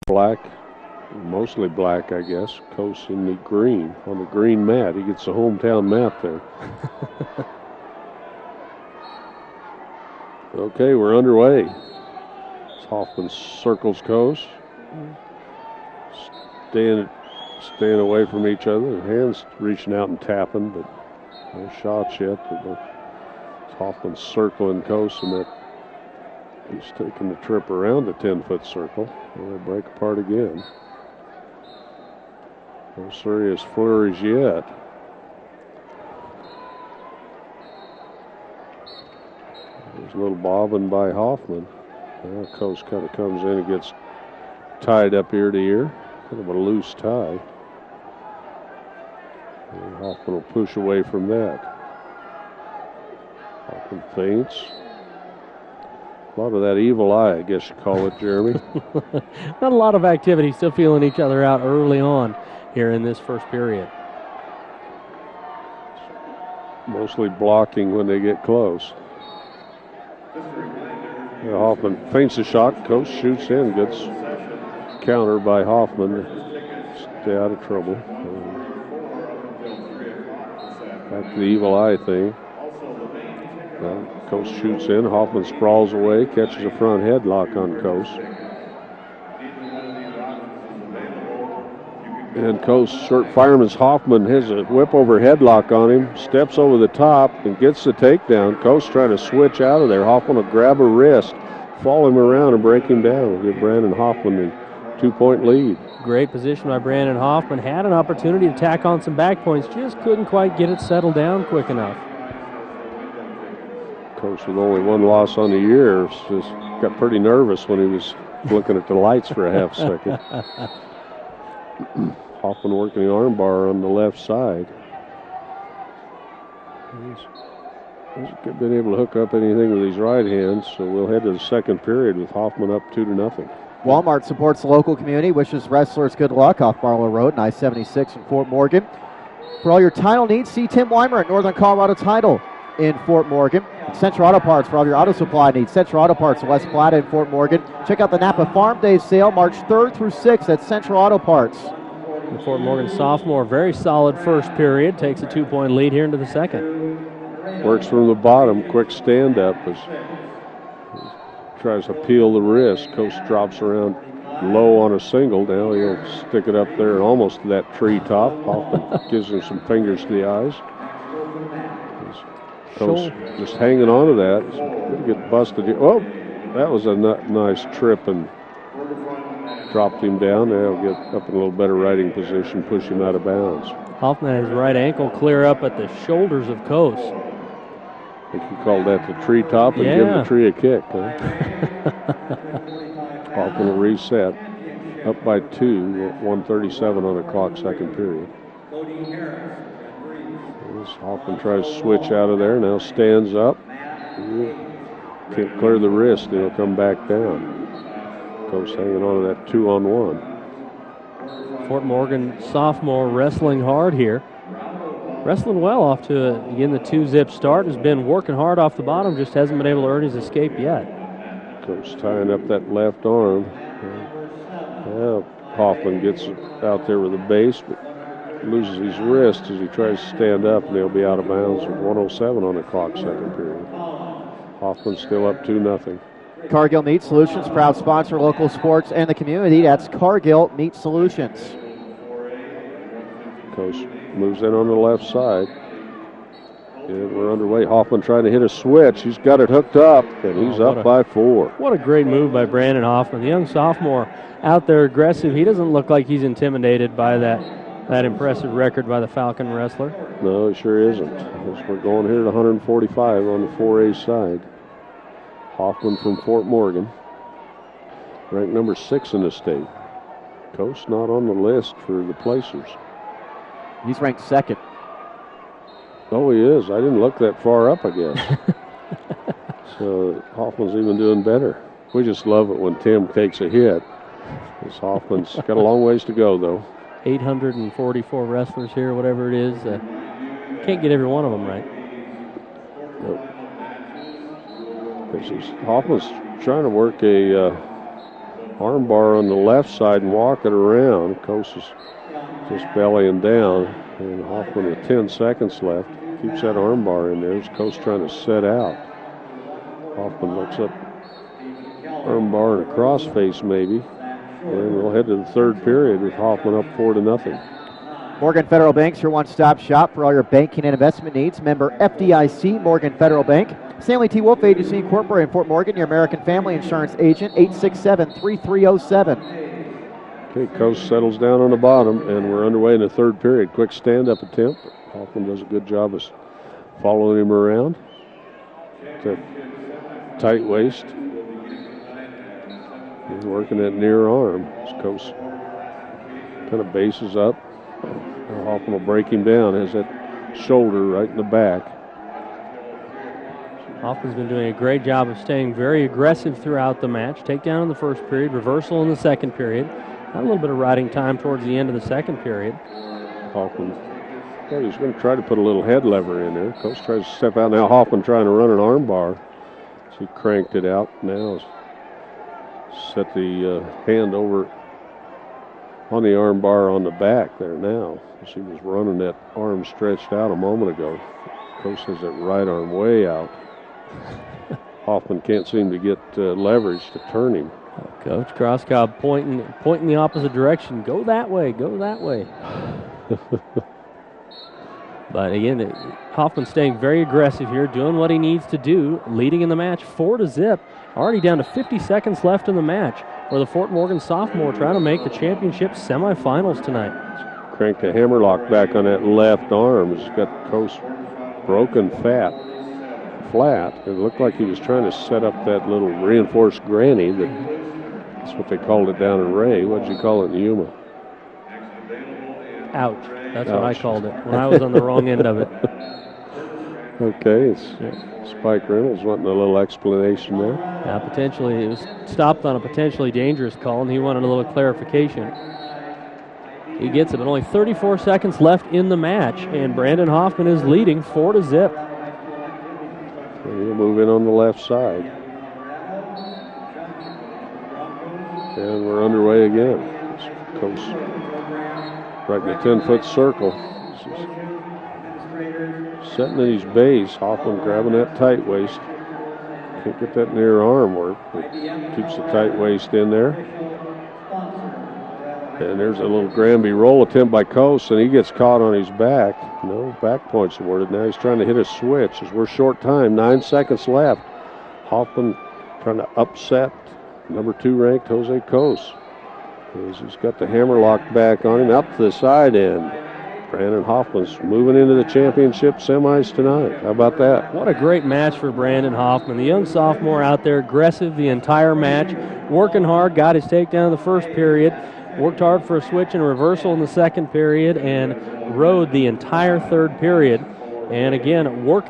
black, mostly black, I guess. Coast in the green, on the green mat. He gets the hometown map there. Okay, we're underway. Hoffman circles Coast. Staying away from each other. Hands reaching out and tapping, but no shots yet. Hoffman's circling Coast, and he's taking the trip around the 10-foot circle. And they break apart again. No serious flurries yet. There's a little bobbing by Hoffman. Now Coast kind of comes in and gets tied up ear to ear. Kind of a loose tie. And Hoffman will push away from that. Hoffman feints. A lot of that evil eye, I guess you call it, Jeremy. Not a lot of activity. Still feeling each other out early on here in this first period. Mostly blocking when they get close. Hoffman feints a shot. Coast shoots in. Gets counter by Hoffman to stay out of trouble. Back to the evil eye thing. Coast shoots in. Hoffman sprawls away. Catches a front headlock on Coast. And Coast short fireman's Hoffman has a whip over headlock on him, steps over the top and gets the takedown. Coast trying to switch out of there. Hoffman will grab a wrist, fall him around and break him down. We'll give Brandon Hoffman the 2-point lead. Great position by Brandon Hoffman. Had an opportunity to tack on some back points, just couldn't quite get it settled down quick enough. Coast with only one loss on the year just got pretty nervous when he was looking at the lights for a half second. Hoffman working the arm bar on the left side. He's been able to hook up anything with his right hand, so we'll head to the second period with Hoffman up 2-0. Walmart supports the local community, wishes wrestlers good luck off Barlow Road and I-76 in Fort Morgan. For all your title needs, see Tim Weimer at Northern Colorado Title in Fort Morgan. Central Auto Parts for all your auto supply needs. Central Auto Parts in West Plata in Fort Morgan. Check out the Napa Farm Day sale March 3rd through 6th at Central Auto Parts. The Fort Morgan sophomore, very solid first period, takes a 2-point lead here into the second. Works from the bottom, quick stand up as tries to peel the wrist. Coast drops around low on a single. Now he'll stick it up there almost to that tree top. Hoffman gives him some fingers to the eyes. Coast just hanging on to that. He's going to get busted. Oh, that was a nice trip and dropped him down. Now he'll get up in a little better riding position, push him out of bounds. Hoffman has his right ankle clear up at the shoulders of Coast. I think he called that the tree top and give the tree a kick. Huh? Hoffman will reset. Up by 2, 1:37 on the clock, second period. Hoffman tries to switch out of there. Now stands up. Can't clear the wrist. And he'll come back down. Coast hanging on to that 2-on-1. Fort Morgan sophomore wrestling hard here. Wrestling well off to, again, the 2-zip start. Has been working hard off the bottom, just hasn't been able to earn his escape yet. Coast tying up that left arm. Hoffman gets out there with the base, but loses his wrist as he tries to stand up, and they'll be out of bounds with 1:07 on the clock, second period. Hoffman still up 2-0. Cargill Meat Solutions, proud sponsor of local sports and the community. That's Cargill Meat Solutions. Coast moves in on the left side. And we're underway. Hoffman trying to hit a switch. He's got it hooked up, and he's up by 4. What a great move by Brandon Hoffman. The young sophomore out there aggressive. He doesn't look like he's intimidated by that impressive record by the Falcon wrestler. No, he sure isn't. We're going here at 145 on the 4A side. Hoffman from Fort Morgan, ranked number 6 in the state. Coast not on the list for the placers. He's ranked 2nd. Oh, he is. I didn't look that far up, I guess. So Hoffman's even doing better. We just love it when Tim takes a hit. This Hoffman's got a long ways to go, though. 844 wrestlers here, whatever it is. Can't get every one of them right. Hoffman's trying to work a armbar on the left side and walk it around. Coase is just bellying down, and Hoffman with 10 seconds left keeps that armbar in there. As Coase trying to set out. Hoffman looks up, armbar and a crossface maybe, and we'll head to the third period with Hoffman up 4-0. Morgan Federal Bank's your one-stop shop for all your banking and investment needs. Member FDIC, Morgan Federal Bank. Stanley T. Wolf Agency Incorporated in Fort Morgan, your American Family Insurance agent, 867-3307. Okay, Coase settles down on the bottom, and we're underway in the third period. Quick stand-up attempt. Hoffman does a good job of following him around. Tight waist. He's working that near arm. Coase kind of bases up. Hoffman will break him down. Has that shoulder right in the back. Hoffman's been doing a great job of staying very aggressive throughout the match. Takedown in the first period, reversal in the second period. Had a little bit of riding time towards the end of the second period. Hoffman, well, he's going to try to put a little head lever in there. Coase tries to step out. Now Hoffman trying to run an arm bar. So he cranked it out. Now set the hand over on the arm bar on the back there now. She was running that arm stretched out a moment ago. Coase has that right arm way out. Hoffman can't seem to get leverage to turn him. Coach Croscobb pointing the opposite direction. Go that way, go that way. But again, Hoffman staying very aggressive here, doing what he needs to do, leading in the match 4-0. Already down to 50 seconds left in the match for the Fort Morgan sophomore trying to make the championship semifinals tonight. Cranked a hammerlock back on that left arm. He's got Coase broken flat. It looked like he was trying to set up that little reinforced granny. That's what they called it down in Ray. What did you call it in Yuma? Ouch. That's what I called it when I was on the wrong end of it. Okay, Spike Reynolds wanting a little explanation there. Yeah, potentially it was stopped on a potentially dangerous call, and he wanted a little clarification. He gets it, but only 34 seconds left in the match, and Brandon Hoffman is leading 4-0. And he'll move in on the left side. And we're underway again. Coase right in the 10-foot circle. Setting in his base. Hoffman grabbing that tight waist. Can't get that near arm work, but keeps the tight waist in there. And there's a little Granby roll attempt by Coase, and he gets caught on his back. No back points awarded. Now he's trying to hit a switch as we're short time, 9 seconds left. Hoffman trying to upset number 2 ranked Jose Coase. He's got the hammerlock back on him, out to the side end. Brandon Hoffman's moving into the championship semis tonight. How about that? What a great match for Brandon Hoffman. The young sophomore out there, aggressive the entire match, working hard, got his takedown in the first period, worked hard for a switch and reversal in the second period, and rode the entire third period. And again, worked